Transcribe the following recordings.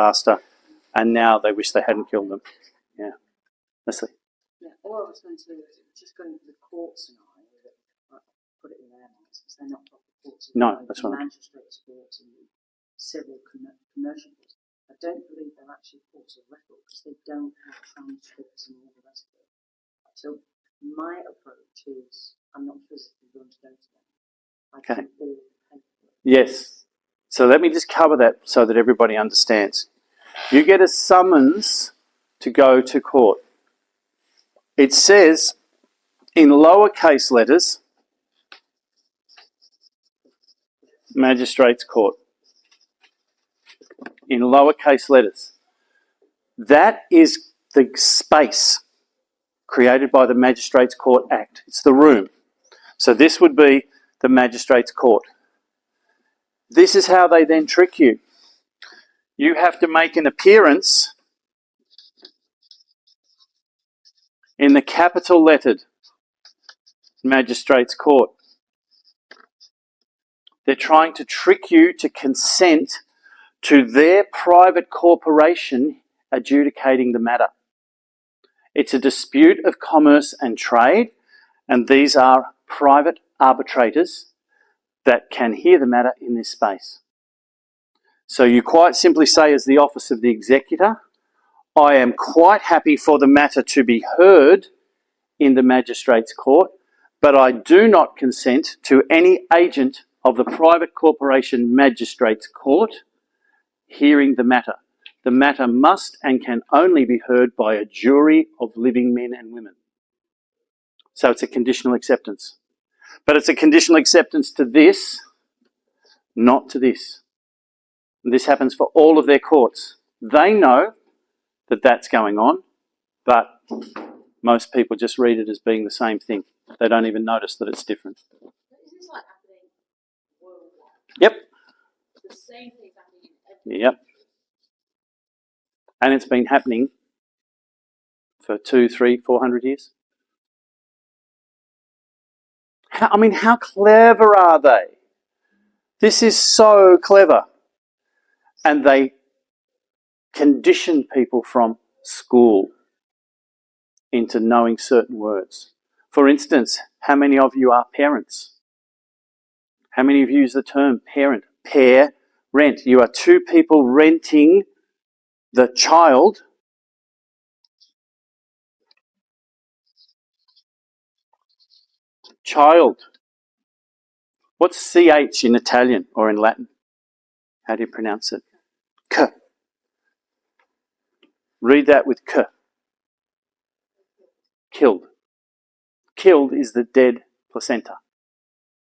disaster, and now they wish they hadn't killed them. Yeah. Leslie? Yeah, all I was going to do is just going to the court scenario, that I put it in their minds, because they're not proper courts. No, that's right. Magistrates' courts and civil commercial courts. I don't believe they're actually courts of record because they don't have transcripts and all the rest of it. So my approach is, I'm not physically going to go to them. Okay. Yes. So let me just cover that so that everybody understands. You get a summons to go to court. It says in lowercase letters, Magistrates' Court. In lowercase letters. That is the space created by the Magistrates' Court Act. It's the room. So this would be the Magistrates' Court. This is how they then trick you. You have to make an appearance in the capital lettered Magistrates' Court. They're trying to trick you to consent to their private corporation adjudicating the matter. It's a dispute of commerce and trade, and these are private arbitrators that can hear the matter in this space. So you quite simply say, as the office of the executor, I am quite happy for the matter to be heard in the Magistrates' Court, but I do not consent to any agent of the private corporation Magistrates' Court hearing the matter. The matter must and can only be heard by a jury of living men and women. So it's a conditional acceptance. But it's a conditional acceptance to this, not to this. And this happens for all of their courts. They know that that's going on, but most people just read it as being the same thing. They don't even notice that it's different. Is this like happening worldwide? Yep. The same thing happening in every Yep. And it's been happening for 200, 300, 400 years. How clever are they? This is so clever. And they condition people from school into knowing certain words. For instance, how many of you are parents? How many of you use the term parent? Pair, rent. You are two people renting the child. Child. What's CH in Italian or in Latin? How do you pronounce it? K. Read that with K. Killed. Killed is the dead placenta.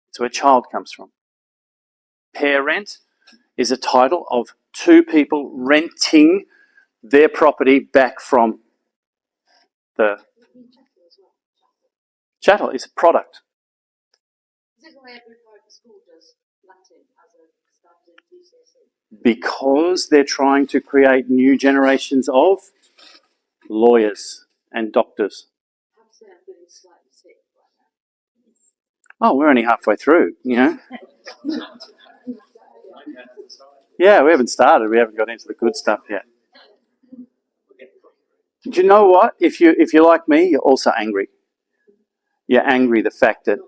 It's where child comes from. Parent is a title of two people renting their property back from the chattel. It's a product. Is it why every private school does Latin as a standard GCSE? Because they're trying to create new generations of lawyers and doctors. I have to say I'm feeling slightly sick right now. Oh, we're only halfway through, you know. Yeah, we haven't started. We haven't got into the good stuff yet. Do you know what? If you're like me, you're also angry. You're angry the fact that,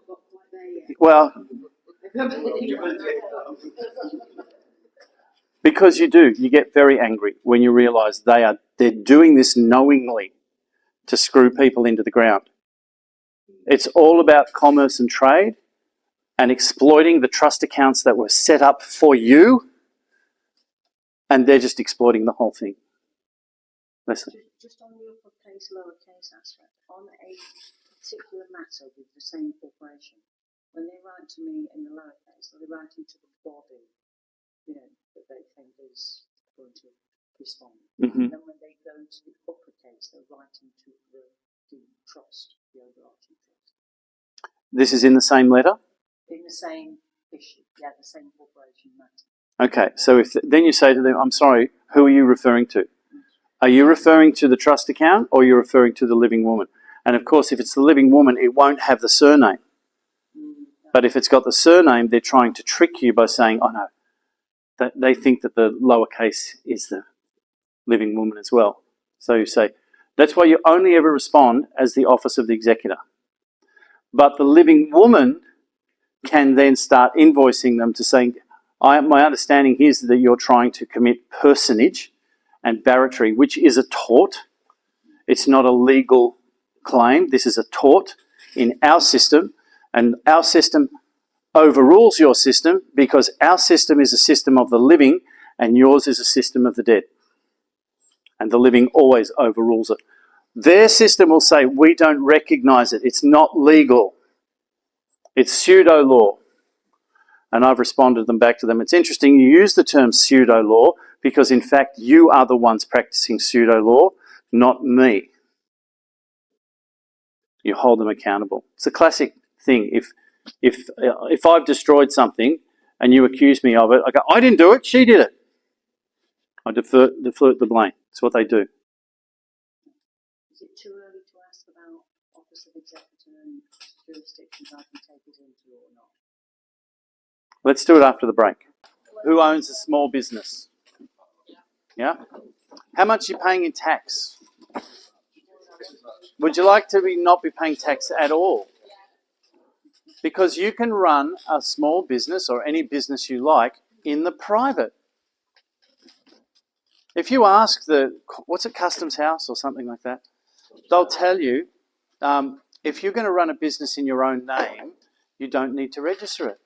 well, because you do. You get very angry when you realise they're doing this knowingly to screw people into the ground. It's all about commerce and trade and exploiting the trust accounts that were set up for you, and they're just exploiting the whole thing. Leslie? Just on the uppercase, lowercase aspect, on a particular matter with the same corporation, when they write to me in the lowercase, are they writing to the body, that they think is going to respond? Mm-hmm. And when they go to the uppercase, they're writing to the trust, the overarching trust. This is in the same letter? In the same issue, yeah, the same corporation matter. Okay, so then you say to them, I'm sorry, who are you referring to? Are you referring to the trust account or you're referring to the living woman? And of course, if it's the living woman, it won't have the surname. But if it's got the surname, they're trying to trick you by saying, oh no, they think that the lowercase is the living woman as well. So you say, that's why you only ever respond as the office of the executor. But the living woman can then start invoicing them to saying, my understanding is that you're trying to commit personage and barratry, which is a tort. It's not a legal claim. This is a tort in our system, and our system overrules your system because our system is a system of the living and yours is a system of the dead. And the living always overrules it. Their system will say, we don't recognise it. It's not legal. It's pseudo-law. And I've responded back to them. It's interesting you use the term pseudo-law because, in fact, you are the ones practicing pseudo-law, not me. You hold them accountable. It's a classic thing. If I've destroyed something and you accuse me of it, I go, I didn't do it, she did it. I deflect the blame. That's what they do. Is it too early to ask about Office of Executor and jurisdictions I can take it into or not? Let's do it after the break. Who owns a small business? Yeah? How much are you paying in tax? Would you like to not be paying tax at all? Because you can run a small business or any business you like in the private. If you ask what's it, Customs House or something like that, they'll tell you, if you're going to run a business in your own name, you don't need to register it.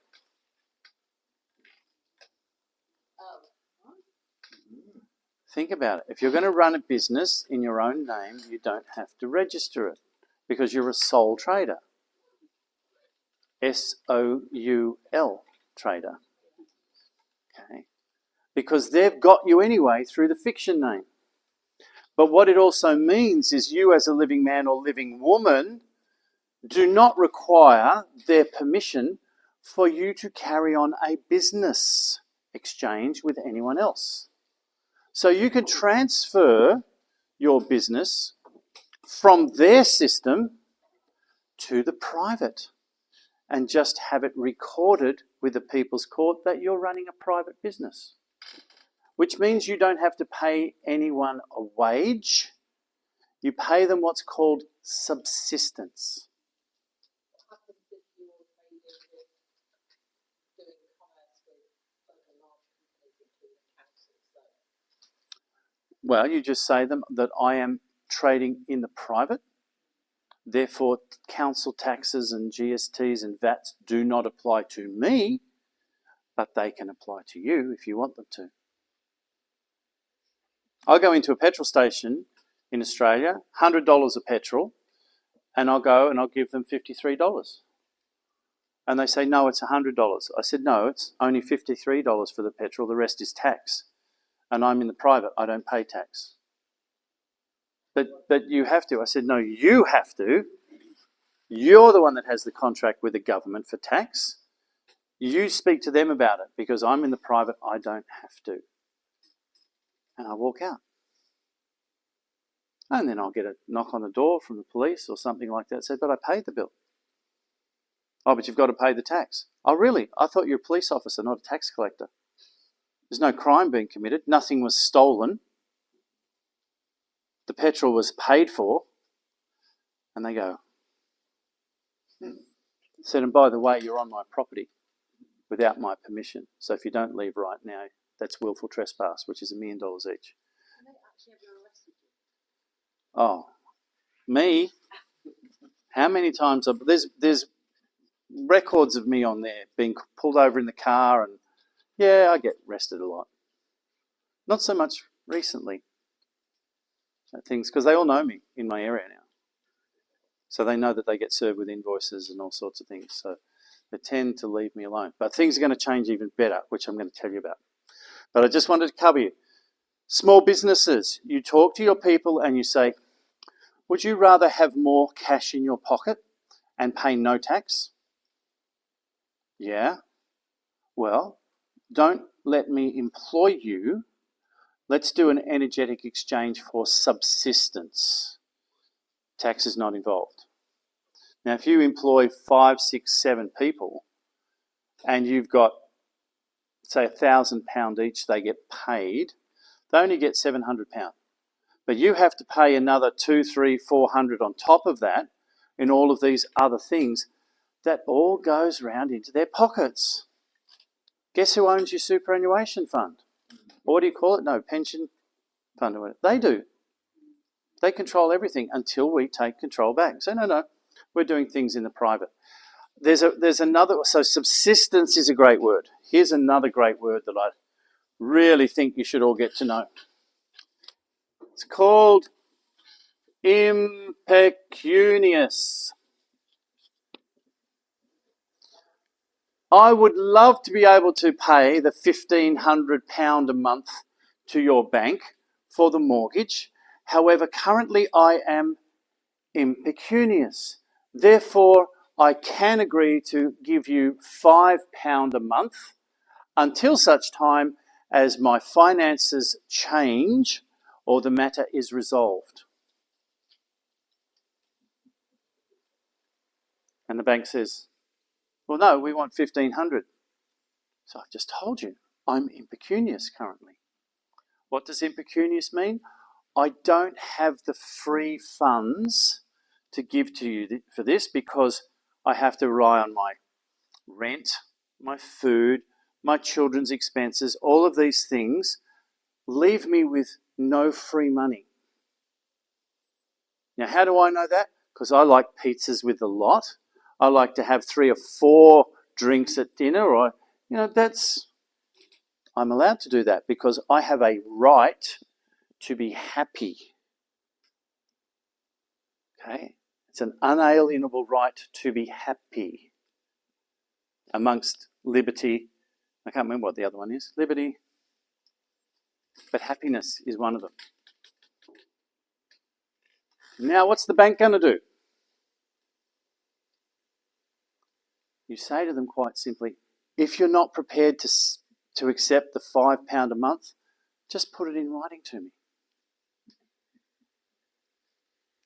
Think about it. If you're going to run a business in your own name, you don't have to register it because you're a sole trader. S-O-U-L trader. Okay. Because they've got you anyway through the fiction name. But what it also means is you as a living man or living woman do not require their permission for you to carry on a business exchange with anyone else. So you can transfer your business from their system to the private and just have it recorded with the People's Court that you're running a private business. Which means you don't have to pay anyone a wage. You pay them what's called subsistence. What happens if you're trading with doing commerce with other large companies, including councils? Well, you just say them that I am trading in the private. Therefore, council taxes and GSTs and VATs do not apply to me, but they can apply to you if you want them to. I'll go into a petrol station in Australia, $100 a petrol, and I'll go and I'll give them $53. And they say, no, it's $100. I said, no, it's only $53 for the petrol, the rest is tax. And I'm in the private, I don't pay tax. But you have to. I said, no, you have to. You're the one that has the contract with the government for tax. You speak to them about it because I'm in the private, I don't have to. And I walk out. And then I'll get a knock on the door from the police or something like that. Say, but I paid the bill. Oh, but you've got to pay the tax. Oh, really? I thought you're a police officer, not a tax collector. There's no crime being committed. Nothing was stolen. The petrol was paid for. And they go, said, and by the way, you're on my property without my permission. So if you don't leave right now, that's willful trespass, which is $1 million each. Can they actually ever arrest you? Oh, me? How many times? There's records of me on there being pulled over in the car, and yeah, I get arrested a lot. Not so much recently. Things because they all know me in my area now, so they know that they get served with invoices and all sorts of things. So they tend to leave me alone. But things are going to change even better, which I'm going to tell you about. But I just wanted to cover you. Small businesses, you talk to your people and you say, would you rather have more cash in your pocket and pay no tax? Yeah. Well, don't let me employ you. Let's do an energetic exchange for subsistence. Tax is not involved. Now, if you employ 5, 6, 7 people and you've got, say, £1,000 each they get paid, They only get £700. But you have to pay another 200, 300, 400 on top of that in all of these other things. That all goes round into their pockets. Guess who owns your superannuation fund? Or what do you call it? No, pension fund or whatever. They do. They control everything until we take control back. So no, we're doing things in the private. There's another, so subsistence is a great word. Here's another great word that I really think you should all get to know. It's called impecunious. I would love to be able to pay the £1,500 a month to your bank for the mortgage. However, currently I am impecunious. Therefore, I can agree to give you £5 a month until such time as my finances change or the matter is resolved. And the bank says, well, no, we want 1,500. So I've just told you, I'm impecunious currently. What does impecunious mean? I don't have the free funds to give to you for this because I have to rely on my rent, my food, my children's expenses. All of these things leave me with no free money. Now, how do I know that? Because I like pizzas with a lot. I like to have 3 or 4 drinks at dinner, or, I'm allowed to do that because I have a right to be happy. Okay? It's an unalienable right to be happy amongst liberty. I can't remember what the other one is. Liberty. But happiness is one of them. Now, what's the bank going to do? You say to them quite simply, if you're not prepared to accept the £5 a month, just put it in writing to me.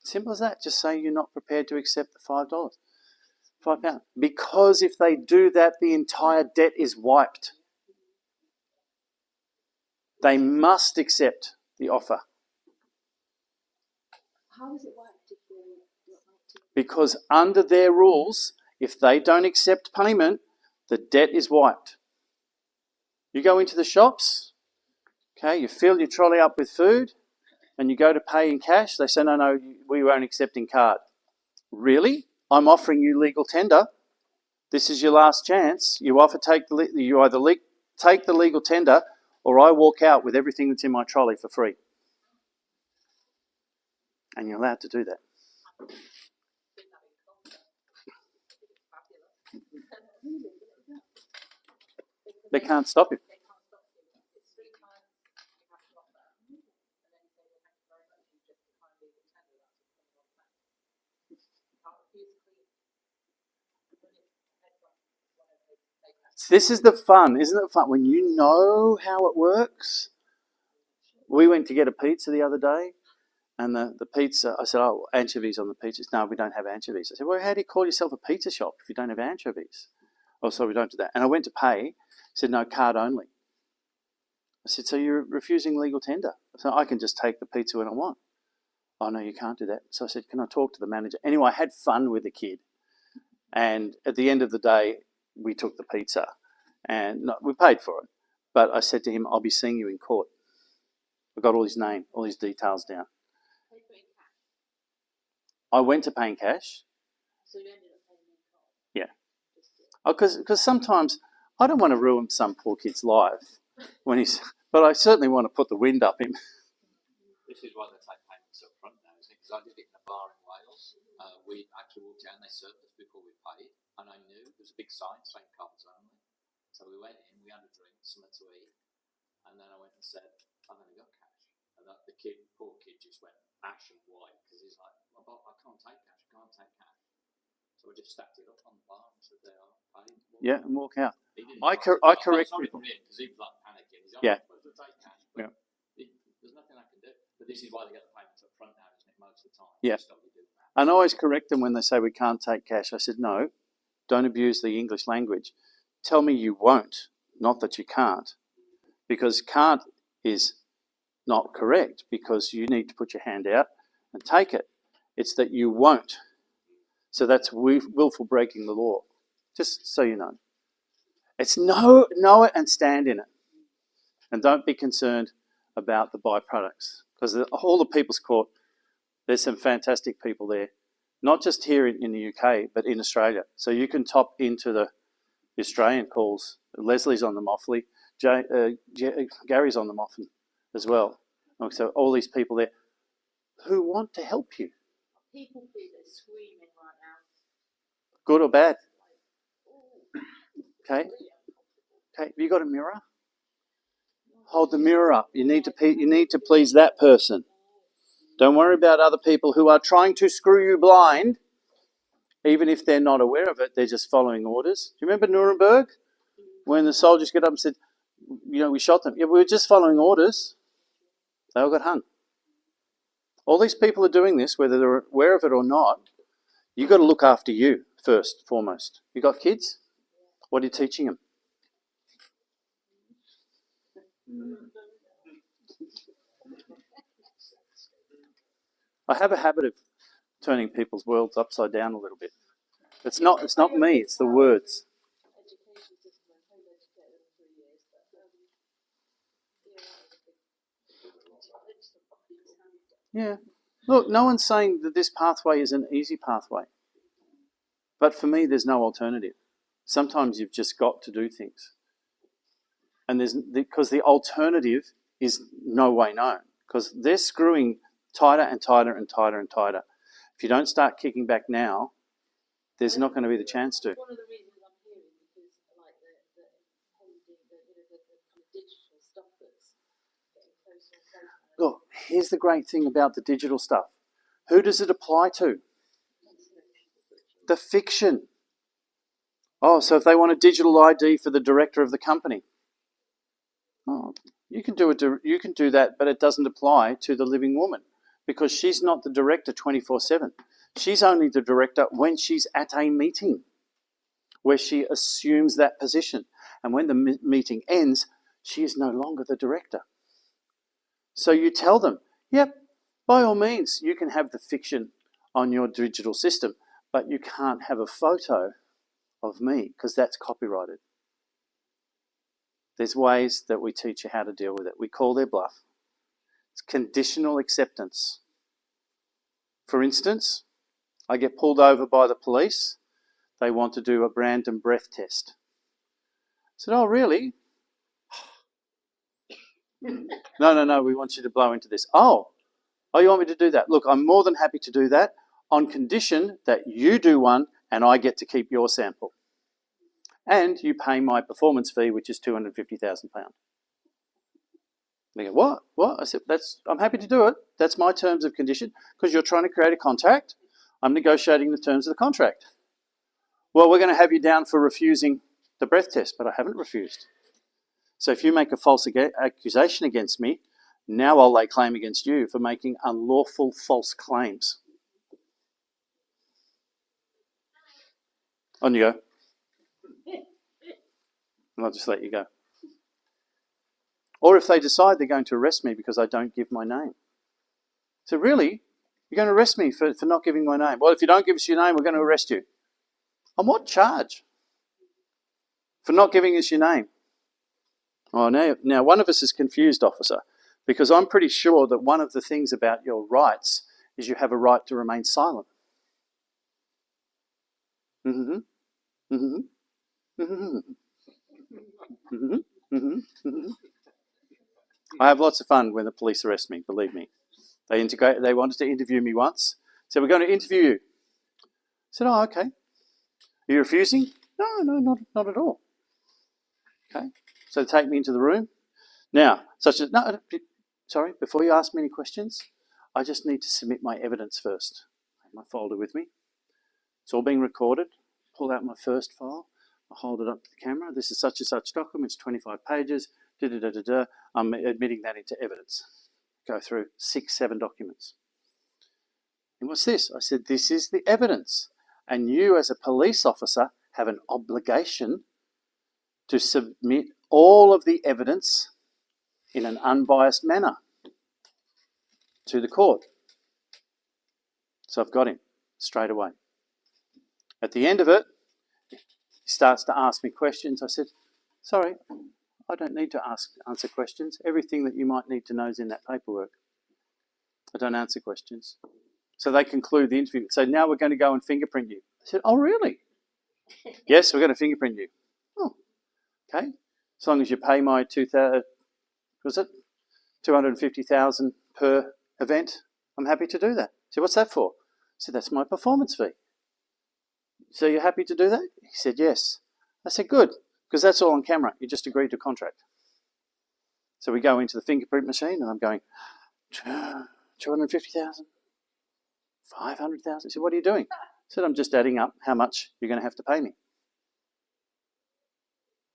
Simple as that. Just say you're not prepared to accept the £5. £5. Because if they do that, the entire debt is wiped. They must accept the offer. How is it wiped if they're not to? Because under their rules, if they don't accept payment, the debt is wiped. You go into the shops, okay, you fill your trolley up with food, and you go to pay in cash. They say, no, we won't accept in card. Really? I'm offering you legal tender. This is your last chance. You either take the legal tender, or I walk out with everything that's in my trolley for free. And you're allowed to do that. They can't stop you. This is the fun, isn't it fun? When you know how it works. We went to get a pizza the other day, and the pizza, I said, oh, anchovies on the pizza. No, we don't have anchovies. I said, well, how do you call yourself a pizza shop if you don't have anchovies? Oh, sorry, we don't do that. And I went to pay. He said, no, card only. I said, so you're refusing legal tender? So I can just take the pizza when I want. Oh, no, you can't do that. So I said, can I talk to the manager? Anyway, I had fun with the kid. And at the end of the day, we took the pizza. And we paid for it. But I said to him, I'll be seeing you in court. I got all his name, all his details down. I went to pay in cash. So you ended up paying in cash? Yeah. Because sometimes I don't want to ruin some poor kid's life but I certainly want to put the wind up him. This is why they take payments up front now, isn't it? Because I did it in a bar in Wales. We actually walked down, they served us before we paid, and I knew there was a big sign saying cards only. So we went in, we had a drink, something to eat, and then I went and said, I've only got cash. And the poor kid just went ashen white because he's like, well, I can't take cash, So we just stacked it up on the bar and said, there are paid. Yeah, and walk out. I corrected him because he was like panicking. He's like, yeah. I'm supposed to take cash, but there's nothing I can do. But this is why they get the payments up front now, isn't it, most of the time? Yeah. And I always correct them when they say we can't take cash. I said, no, don't abuse the English language. Tell me you won't, not that you can't. Because can't is not correct, because you need to put your hand out and take it. It's that you won't. So that's willful breaking the law. Just so you know. It's know it and stand in it. And don't be concerned about the byproducts. Because all the People's Court, there's some fantastic people there. Not just here in the UK, but in Australia. So you can top into the Australian calls. Leslie's on them awfully. Gary's on them often as well. So all these people there who want to help you. People feel they're screaming right now. Good or bad? Okay. Okay. Have you got a mirror? Hold the mirror up. You need to please that person. Don't worry about other people who are trying to screw you blind, even if they're not aware of it. They're just following orders. Do you remember Nuremberg? When the soldiers got up and said, we shot them. Yeah, we were just following orders. They all got hung. All these people are doing this, whether they're aware of it or not. You've got to look after you first, foremost. You got kids? What are you teaching them? I have a habit of turning people's worlds upside down a little bit. It's not me, it's the words. Education system, I'm home educated in 3 years, but Yeah. Look, no one's saying that this pathway is an easy pathway. But for me, there's no alternative. Sometimes you've just got to do things. And because the alternative is no way known. Because they're screwing tighter and tighter and tighter and tighter. If you don't start kicking back now, there's not going to be the chance to. one of the reasons I'm here is because like the kind of digital stuff that's getting closer and closer. Look, here's the great thing about the digital stuff. Who does it apply to? The fiction. Oh, so if they want a digital ID for the director of the company, you can do that, but it doesn't apply to the living woman because she's not the director 24/7. She's only the director when she's at a meeting where she assumes that position. And when the meeting ends, she is no longer the director. So you tell them, yep, by all means, you can have the fiction on your digital system, but you can't have a photo of me because that's copyrighted. There's ways that we teach you how to deal with it. We call their bluff. It's conditional acceptance. For instance, I get pulled over by the police. They want to do a random breath test. I said, oh, really? No, we want you to blow into this. Oh, you want me to do that? Look, I'm more than happy to do that on condition that you do one and I get to keep your sample. And you pay my performance fee, which is £250,000. They go, what? I said, I'm happy to do it. That's my terms of condition because you're trying to create a contract. I'm negotiating the terms of the contract. Well, we're going to have you down for refusing the breath test, but I haven't refused. So if you make a false accusation against me, now I'll lay claim against you for making unlawful false claims. On you go. And I'll just let you go. Or if they decide they're going to arrest me because I don't give my name. So really, you're going to arrest me for not giving my name? Well, if you don't give us your name, we're going to arrest you. On what charge? For not giving us your name. Oh, now one of us is confused, officer, because I'm pretty sure that one of the things about your rights is you have a right to remain silent. I have lots of fun when the police arrest me, believe me. They wanted to interview me once. So we're going to interview you. I said, oh, okay. Are you refusing? No, not at all. Okay. So they take me into the room. Now, before you ask me any questions, I just need to submit my evidence first. I have my folder with me. It's all being recorded. Pull out my first file. I hold it up to the camera. This is such and such document. It's 25 pages. I'm admitting that into evidence. Go through 6-7 documents. And what's this? I said, this is the evidence. And you as a police officer have an obligation to submit all of the evidence in an unbiased manner. to the court. So I've got him straight away. At the end of it, he starts to ask me questions. I said, sorry, I don't need to answer questions. Everything that you might need to know is in that paperwork. I don't answer questions. So they conclude the interview. So now we're going to go and fingerprint you. I said, oh, really? Yes, we're going to fingerprint you. Oh, okay. As long as you pay my $250,000 per event, I'm happy to do that. So what's that for? I said, that's my performance fee. So you're happy to do that? He said, yes. I said, good, because that's all on camera. You just agreed to contract. So we go into the fingerprint machine and I'm going, 250,000, 500,000. He said, what are you doing? I said, I'm just adding up how much you're going to have to pay me.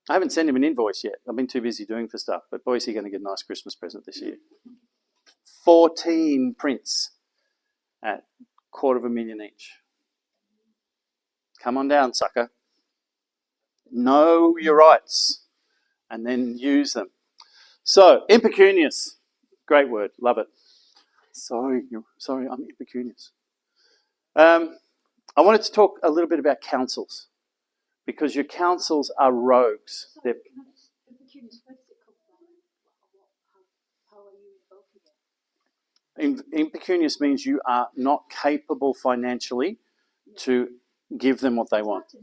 I haven't sent him an invoice yet. I've been too busy doing for stuff, but boy, is he going to get a nice Christmas present this year. 14 prints at $250,000 each. Come on down, sucker. Know your rights and then use them. So, impecunious. Great word. Love it. Sorry, I'm impecunious. I wanted to talk a little bit about councils because your councils are rogues. They're Impecunious, where does it come from? How are you involved in it? Impecunious means you are not capable financially to give them what they want. Is it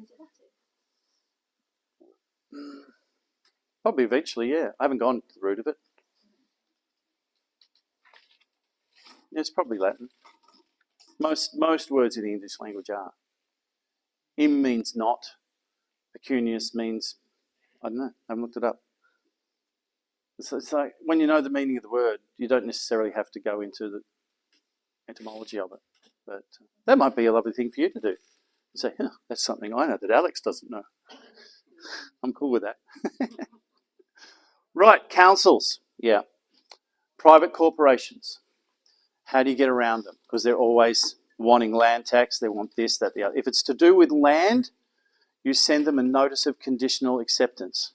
Latin? Probably eventually, yeah. I haven't gone to the root of it. It's probably Latin. Most words in the English language are. Im means not. Pecunious means, I don't know, I haven't looked it up. It's like when you know the meaning of the word, you don't necessarily have to go into the etymology of it. But that might be a lovely thing for you to do. You say, that's something I know that Alex doesn't know. I'm cool with that. Right, councils. Yeah. Private corporations. How do you get around them? Because they're always wanting land tax. They want this, that, the other. If it's to do with land, you send them a notice of conditional acceptance.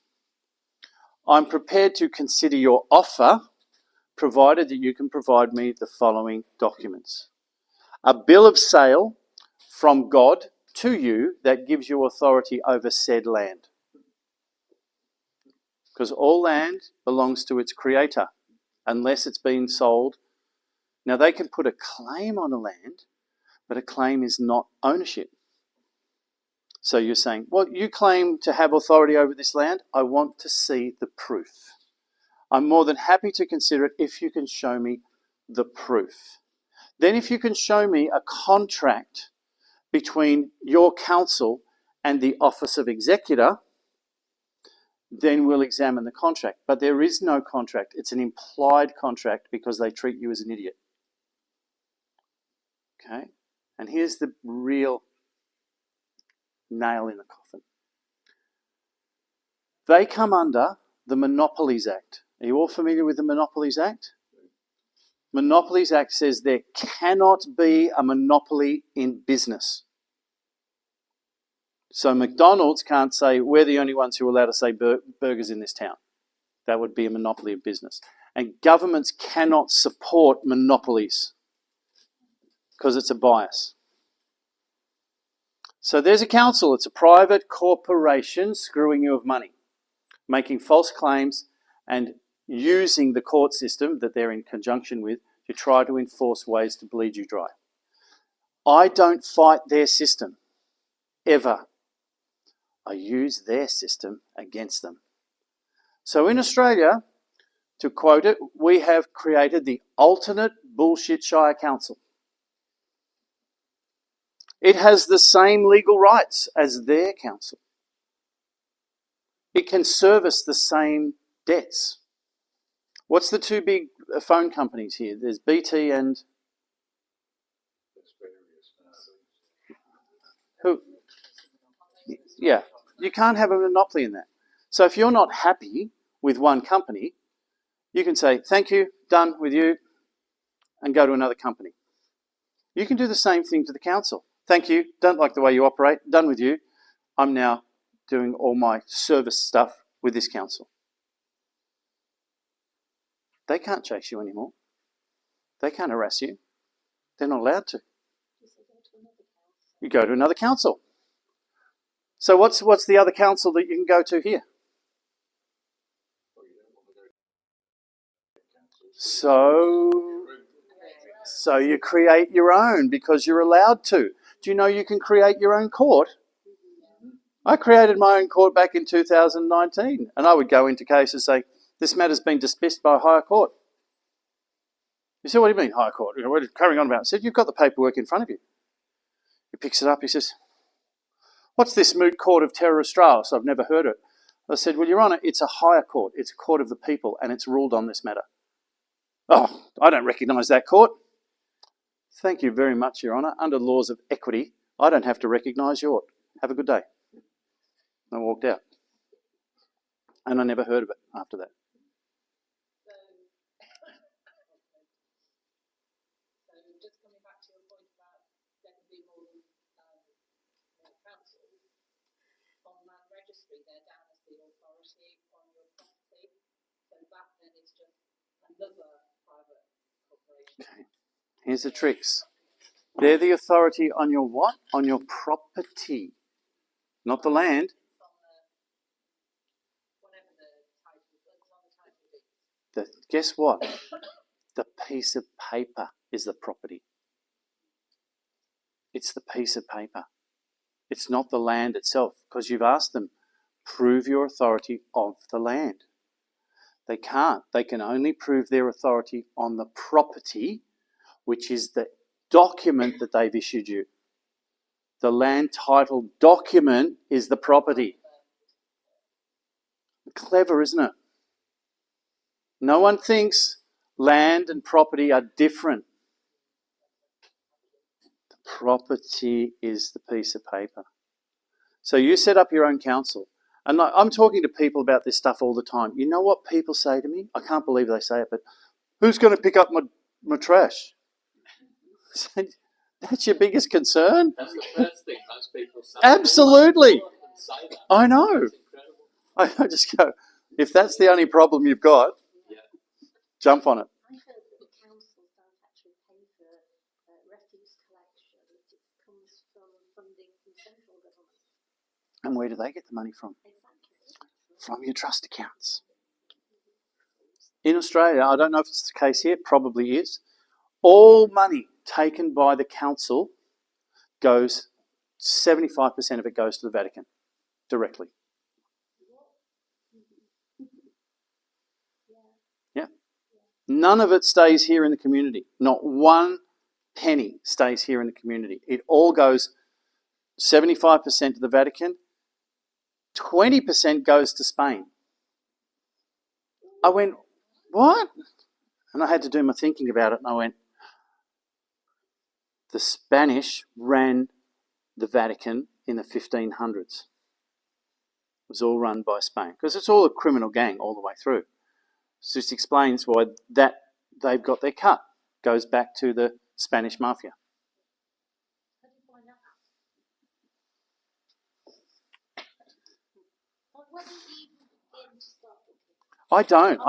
I'm prepared to consider your offer, provided that you can provide me the following documents. A bill of sale from God to you that gives you authority over said land. Because all land belongs to its creator, unless it's been sold. Now, they can put a claim on a land, but a claim is not ownership. So you're saying, well, you claim to have authority over this land. I want to see the proof. I'm more than happy to consider it if you can show me the proof. Then if you can show me a contract between your council and the office of executor, then we'll examine the contract. But there is no contract. It's an implied contract because they treat you as an idiot. Okay? And here's the real nail in the coffin. They come under the Monopolies Act. Are you all familiar with the Monopolies Act? Monopolies Act says there cannot be a monopoly in business. So McDonald's can't say, we're the only ones who are allowed to say burgers in this town. That would be a monopoly of business. And governments cannot support monopolies because it's a bias. So there's a council. It's a private corporation screwing you of money, making false claims and using the court system that they're in conjunction with to try to enforce ways to bleed you dry. I don't fight their system, ever. I use their system against them. So in Australia, to quote it, we have created the alternate bullshit Shire Council. It has the same legal rights as their council. It can service the same debts. What's the two big phone companies here? There's BT and... who? Yeah, you can't have a monopoly in that. So if you're not happy with one company, you can say, thank you, done with you, and go to another company. You can do the same thing to the council. Thank you, don't like the way you operate, done with you. I'm now doing all my service stuff with this council. They can't chase you anymore. They can't harass you. They're not allowed to. You go to another council. So what's the other council that you can go to here? So you create your own because you're allowed to. Do you know you can create your own court? I created my own court back in 2019, and I would go into cases and say, this matter's been dismissed by a higher court. You say, what do you mean higher court? You know, what are you carrying on about? I said, you've got the paperwork in front of you. He picks it up, he says, what's this moot court of Terra Australis? I've never heard it. I said, well, Your Honour, it's a higher court. It's a court of the people, and it's ruled on this matter. Oh, I don't recognise that court. Thank you very much, Your Honour. Under laws of equity, I don't have to recognise yours. Have a good day. And I walked out. And I never heard of it after that. So just coming back to your point about there can be more councils, on land registry, they're down as the authority on your property. So that then is just another private corporation. Okay. Here's the tricks. They're the authority on your what? On your property. Not the land. Guess what? The piece of paper is the property. It's the piece of paper. It's not the land itself, because you've asked them, prove your authority of the land. They can't. They can only prove their authority on the property, which is the document that they've issued you. The land title document is the property. Clever, isn't it? No one thinks land and property are different. The property is the piece of paper. So you set up your own council. And I'm talking to people about this stuff all the time. You know what people say to me? I can't believe they say it, but who's going to pick up my trash? That's your biggest concern? That's the first thing most people say. Absolutely. Say that. I know. It's incredible. I just go, if that's the only problem you've got, jump on it. I heard that the councils don't actually pay for refuse collection. It comes from funding from central government. And where do they get the money from? Exactly. From your trust accounts. In Australia, I don't know if it's the case here, probably is, all money taken by the council goes, 75% of it goes to the Vatican directly. Yeah. None of it stays here in the community. Not one penny stays here in the community. It all goes 75% to the Vatican, 20% goes to Spain. I went, what? And I had to do my thinking about it, and I went, the Spanish ran the Vatican in the 1500s. It was all run by Spain, because it's all a criminal gang all the way through. So this explains why that they've got their cut. Goes back to the Spanish mafia. How do you find that? When do you begin to start looking? I don't.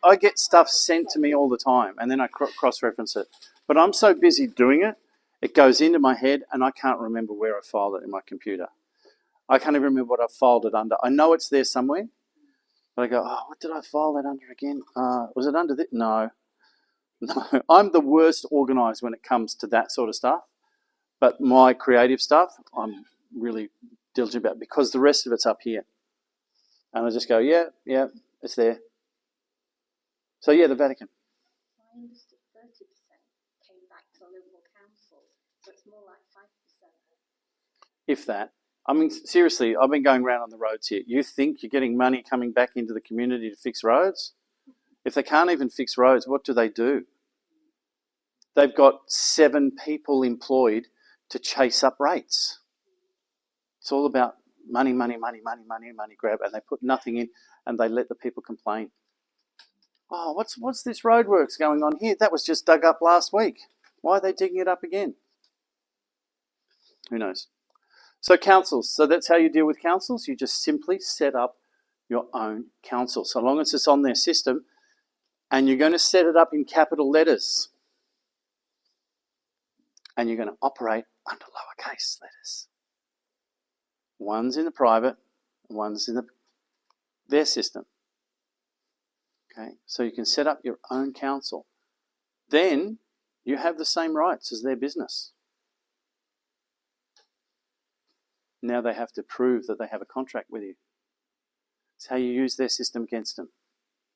I get stuff sent to me all the time, and then I cross-reference it. But I'm so busy doing it, it goes into my head, and I can't remember where I filed it in my computer. I can't even remember what I filed it under. I know it's there somewhere, but I go, oh, what did I file that under again? Was it under this? No. I'm the worst organised when it comes to that sort of stuff. But my creative stuff, I'm really diligent about, because the rest of it's up here. And I just go, yeah, it's there. So yeah, the Vatican. I understood 30% came back to the local council, so it's more like 5%. If that. I mean, seriously, I've been going around on the roads here. You think you're getting money coming back into the community to fix roads? If they can't even fix roads, what do? They've got 7 people employed to chase up rates. It's all about money grab, and they put nothing in, and they let the people complain. Oh, what's this roadworks going on here? That was just dug up last week. Why are they digging it up again? Who knows? So councils. So that's how you deal with councils. You just simply set up your own council. So long as it's on their system, and you're going to set it up in capital letters. and you're going to operate under lowercase letters. One's in the private, one's in their system. Okay, so you can set up your own council. Then you have the same rights as their business. Now they have to prove that they have a contract with you. It's how you use their system against them.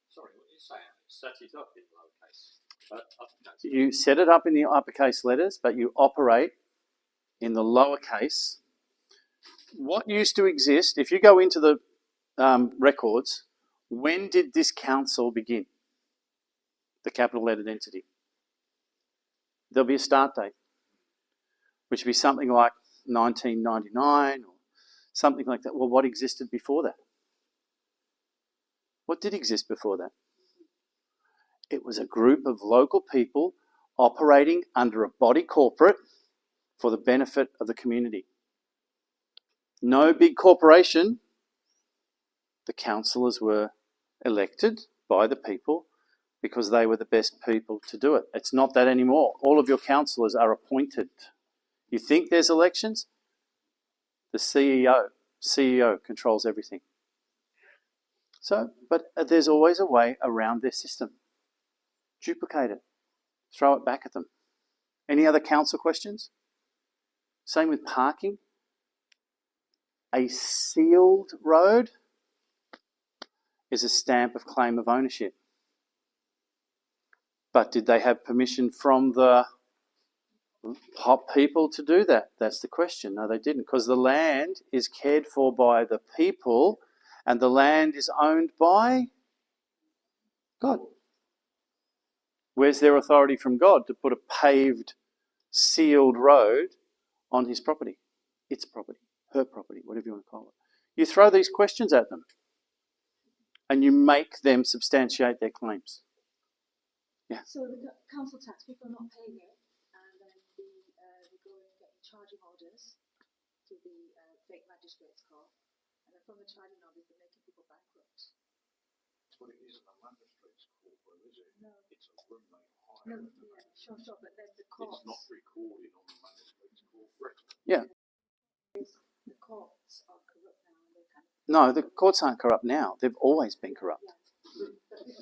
Sorry, what are you saying? Set it up in lowercase. Uppercase. You set it up in the uppercase letters, but you operate in the lowercase. What used to exist, if you go into the records, when did this council begin? The capital lettered entity. There'll be a start date, which would be something like 1999 or something like that. Well, what existed before that? What did exist before that? It was a group of local people operating under a body corporate for the benefit of the community. No big corporation. The councillors were elected by the people because they were the best people to do it. It's not that anymore. All of your councillors are appointed. You think there's elections? The CEO controls everything. So, but there's always a way around their system. Duplicate it. Throw it back at them. Any other council questions? Same with parking. A sealed road is a stamp of claim of ownership. But did they have permission from the people to do that? That's the question. No, they didn't, because the land is cared for by the people and the land is owned by God. Where's their authority from God to put a paved, sealed road on his property? Its property, her property, whatever you want to call it. You throw these questions at them and you make them substantiate their claims. Yeah. So the council tax, people are not paying it, and then we go and get charging orders to the fake magistrates court, and then from the charging orders, they're making people bankrupt. But it isn't a magistrate's court, though, is it? No. It's a room they hire. No, yeah, sure, but then the courts. It's not recorded on the magistrate's court record. Yeah. The courts are corrupt now, and they kind of. No, the courts aren't corrupt now. They've always been corrupt. Yeah.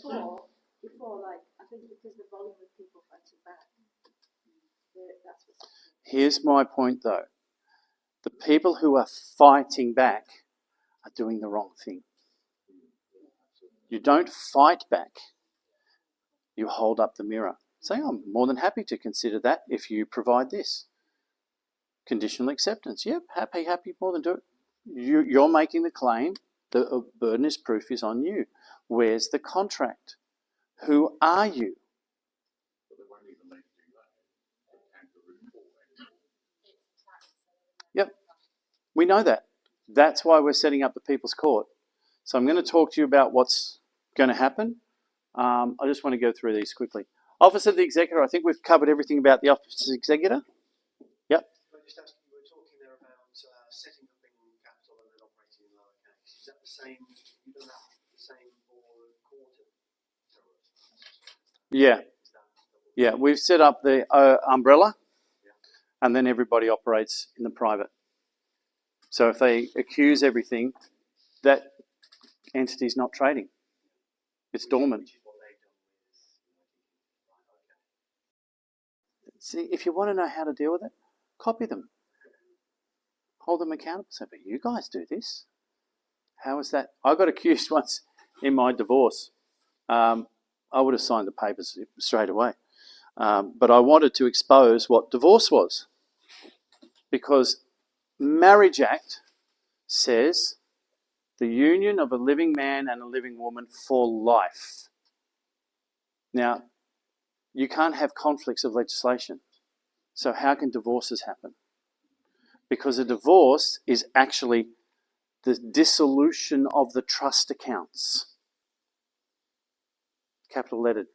But before, like, I think because the volume of people fighting back, that's what's happening. Here's my point, though. The people who are fighting back are doing the wrong thing. You don't fight back. You hold up the mirror. Say, I'm more than happy to consider that if you provide this. Conditional acceptance. Yep, happy, more than do it. You're making the claim. The burden is proof is on you. Where's the contract? Who are you? But they won't even let you do that. Kangaroo court. Yep, we know that. That's why we're setting up the People's Court. So I'm going to talk to you about what's going to happen. I just want to go through these quickly. Office of the Executor, I think we've covered everything about the Office of the Executor. Yep. I just asked you were talking there about setting up in capital and then operating in lowercase. Is that the same? You've done that the same for quarter? Yeah. Yeah, we've set up the umbrella and then everybody operates in the private. So if they accuse everything, that entity's not trading. It's dormant. See, if you want to know how to deal with it, copy them. Hold them accountable. Say, but you guys do this. How is that? I got accused once in my divorce. I would have signed the papers straight away. But I wanted to expose what divorce was. Because Marriage Act says the union of a living man and a living woman for life. Now, you can't have conflicts of legislation. So how can divorces happen? Because a divorce is actually the dissolution of the trust accounts. Capital lettered.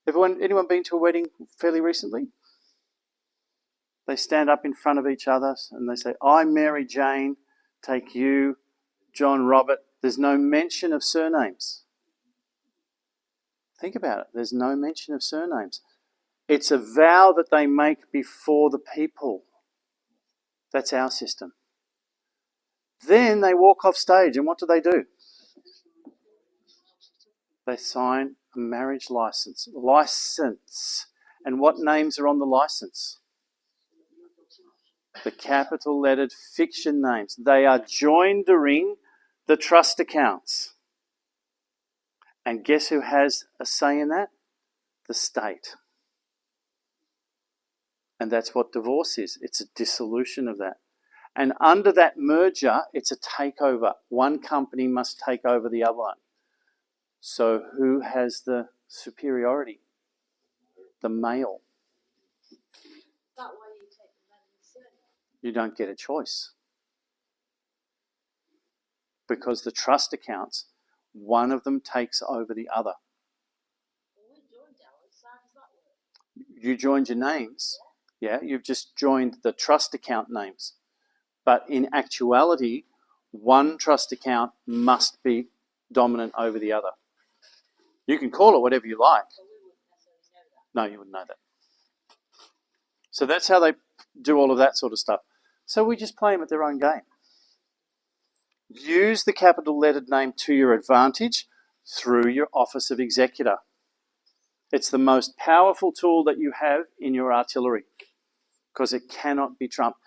Anyone been to a wedding fairly recently? They stand up in front of each other and they say, I, Mary Jane, take you, John Robert. There's no mention of surnames. Think about it. There's no mention of surnames. It's a vow that they make before the people. That's our system. Then they walk off stage, and what do? They sign a marriage license. And what names are on the license? The capital lettered fiction names. They are joindering the trust accounts. And guess who has a say in that? The state. And that's what divorce is. It's a dissolution of that. And under that merger, it's a takeover. One company must take over the other one. So who has the superiority? The male. Is that why you take the man's surname? You don't get a choice. Because the trust accounts, one of them takes over the other. Well, we joined ours, so how does that work? You joined your names. Yeah, you've just joined the trust account names. But in actuality, one trust account must be dominant over the other. You can call it whatever you like. But we wouldn't necessarily know that. No, you wouldn't know that. So that's how they do all of that sort of stuff. So we just play them at their own game. Use the capital lettered name to your advantage through your office of executor. It's the most powerful tool that you have in your artillery because it cannot be trumped.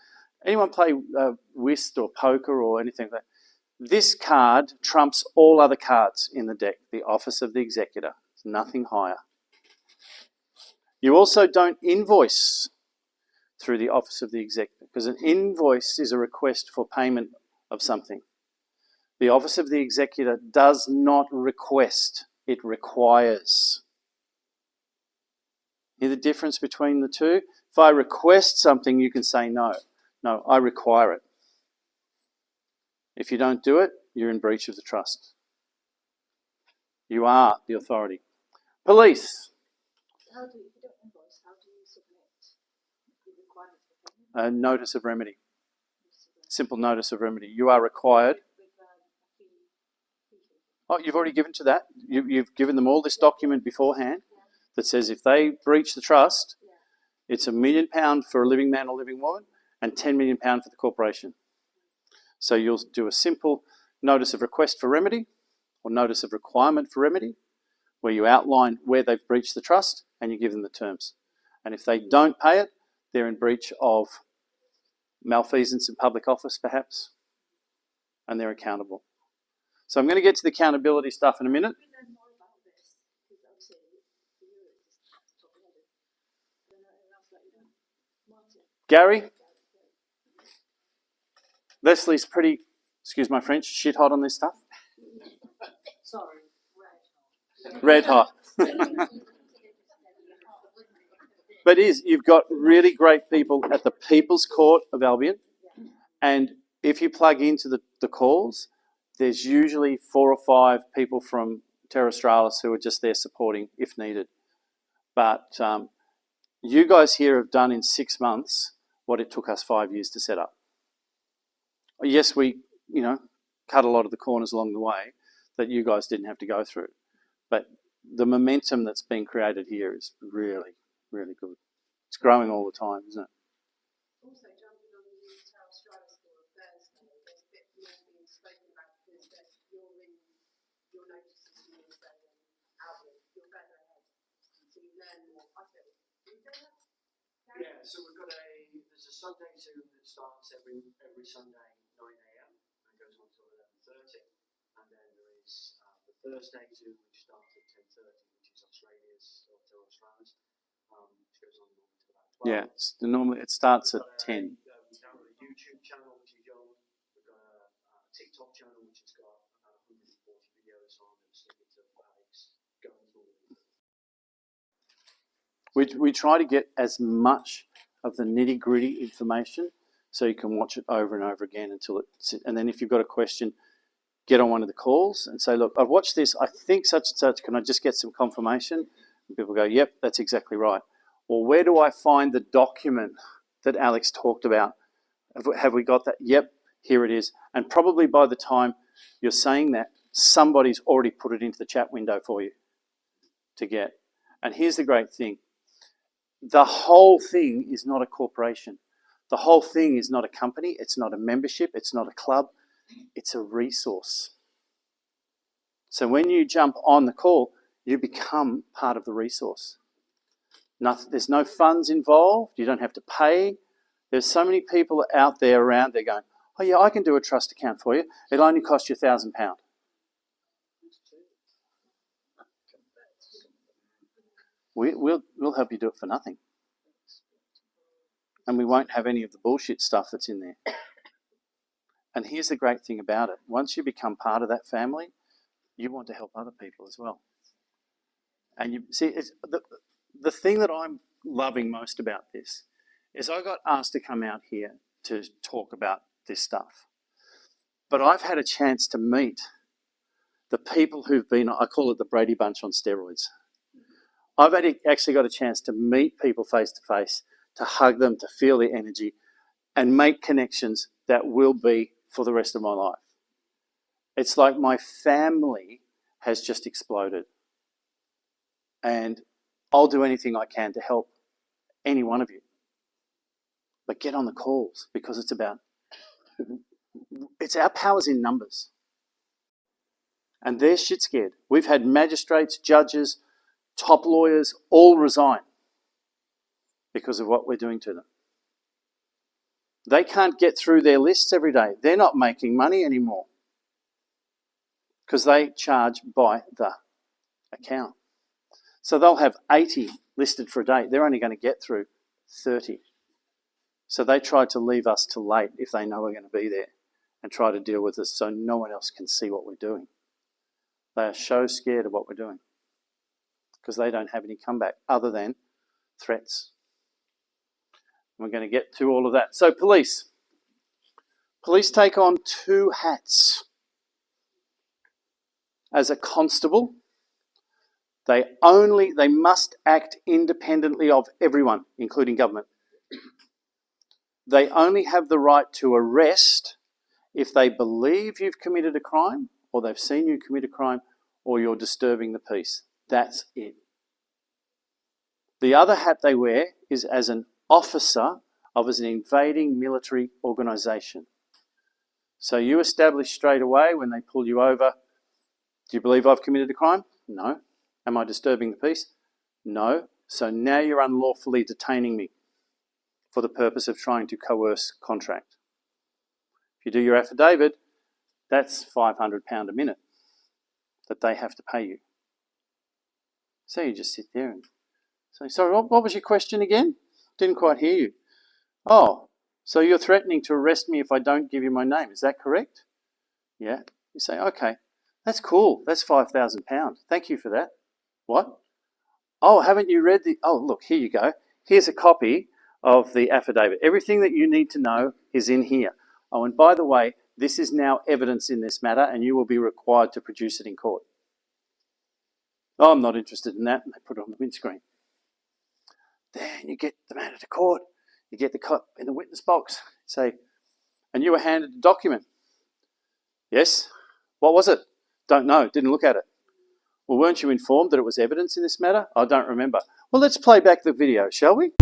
Anyone play whist or poker or anything like that? This card trumps all other cards in the deck, the office of the executor. It's nothing higher. You also don't invoice through the office of the executor because an invoice is a request for payment of something. The office of the executor does not request, it requires. Hear the difference between the two? If I request something, you can say no. No, I require it. If you don't do it, you're in breach of the trust. You are the authority. Police. How do you, if you don't invoice, how do you submit the requirements for payment? A notice of remedy. Simple notice of remedy. You are required. With a fee. Oh, you've already given to that. You've given them all this document beforehand that says if they breach the trust, it's £1 million for a living man or living woman and £10 million for the corporation. So you'll do a simple notice of request for remedy or notice of requirement for remedy where you outline where they've breached the trust and you give them the terms. And if they don't pay it, they're in breach of malfeasance in public office perhaps, and they're accountable. So I'm going to get to the accountability stuff in a minute. We learn more about this because obviously for you it's just top headed. I don't know anyone else that you know. Martin. Gary? Leslie's pretty, excuse my French, shit hot on this stuff. Sorry, Red hot. But you've got really great people at the People's Court of Albion, and if you plug into the calls, there's usually 4 or 5 people from Terra Australis who are just there supporting if needed. But you guys here have done in 6 months what it took us 5 years to set up. Yes, we, cut a lot of the corners along the way that you guys didn't have to go through. But the momentum that's been created here is really, really good. It's growing all the time, isn't it? Also, jumping on the Terra Australis for Thursday, there's a bit more being spoken about because you're in your notices and you're saying outward, you're further ahead. So you learn more. I feel. Do you know that? Yeah, so there's a Sunday Zoom that starts every Sunday 9 a.m. and goes on till 11:30, and then there is the Thursday Zoom which starts at 10:30, which is Australia's or Terra Australis, which goes on till about 12. Yeah, normally it starts at 10. We've got a YouTube channel which is young. We've got a TikTok channel which has got about 140 videos on and snippets of Alex going through. We try to get as much of the nitty-gritty information so you can watch it over and over again until it's... And then if you've got a question, get on one of the calls and say, look, I've watched this, I think such and such, can I just get some confirmation? And people go, yep, that's exactly right. Or where do I find the document that Alex talked about? Have we got that? Yep, here it is. And probably by the time you're saying that, somebody's already put it into the chat window for you to get. And here's the great thing. the whole thing is not a corporation. The whole thing is not a company. It's not a membership. It's not a club. It's a resource. So when you jump on the call, you become part of the resource. There's no funds involved. You don't have to pay. There's so many people out there around there going, oh yeah, I can do a trust account for you. It'll only cost you £1,000. We'll help you do it for nothing. And we won't have any of the bullshit stuff that's in there. And here's the great thing about it. Once you become part of that family, you want to help other people as well. And you see, it's the thing that I'm loving most about this is I got asked to come out here to talk about this stuff. But I've had a chance to meet the people who've been, I call it the Brady Bunch on steroids. I've actually got a chance to meet people face to face, to hug them, to feel their energy, and make connections that will be for the rest of my life. It's like my family has just exploded. And I'll do anything I can to help any one of you. But get on the calls, because it's our power's in numbers. And they're shit scared. We've had magistrates, judges, top lawyers all resign because of what we're doing to them. They can't get through their lists every day. They're not making money anymore because they charge by the account. So they'll have 80 listed for a day. They're only going to get through 30. So they try to leave us till late if they know we're going to be there and try to deal with us so no one else can see what we're doing. They are so scared of what we're doing because they don't have any comeback other than threats. We're going to get to all of that. So police. Police take on two hats. As a constable, they must act independently of everyone, including government. They only have the right to arrest if they believe you've committed a crime, or they've seen you commit a crime, or you're disturbing the peace. That's it. The other hat they wear is as an officer of an invading military organisation. So you establish straight away when they pull you over, do you believe I've committed a crime? No. Am I disturbing the peace? No. So now you're unlawfully detaining me for the purpose of trying to coerce contract. If you do your affidavit, that's £500 a minute that they have to pay you. So you just sit there and say, sorry, what was your question again? Didn't quite hear you. Oh, so you're threatening to arrest me if I don't give you my name. Is that correct? Yeah. You say, okay, that's cool. That's £5,000. Thank you for that. What? Oh, haven't you read oh, look, here you go. Here's a copy of the affidavit. Everything that you need to know is in here. Oh, and by the way, this is now evidence in this matter and you will be required to produce it in court. Oh, I'm not interested in that. And they put it on the windscreen. Then you get the matter to court. You get the cop in the witness box. Say, and you were handed a document. Yes. What was it? Don't know. Didn't look at it. Well, weren't you informed that it was evidence in this matter? I don't remember. Well, let's play back the video, shall we?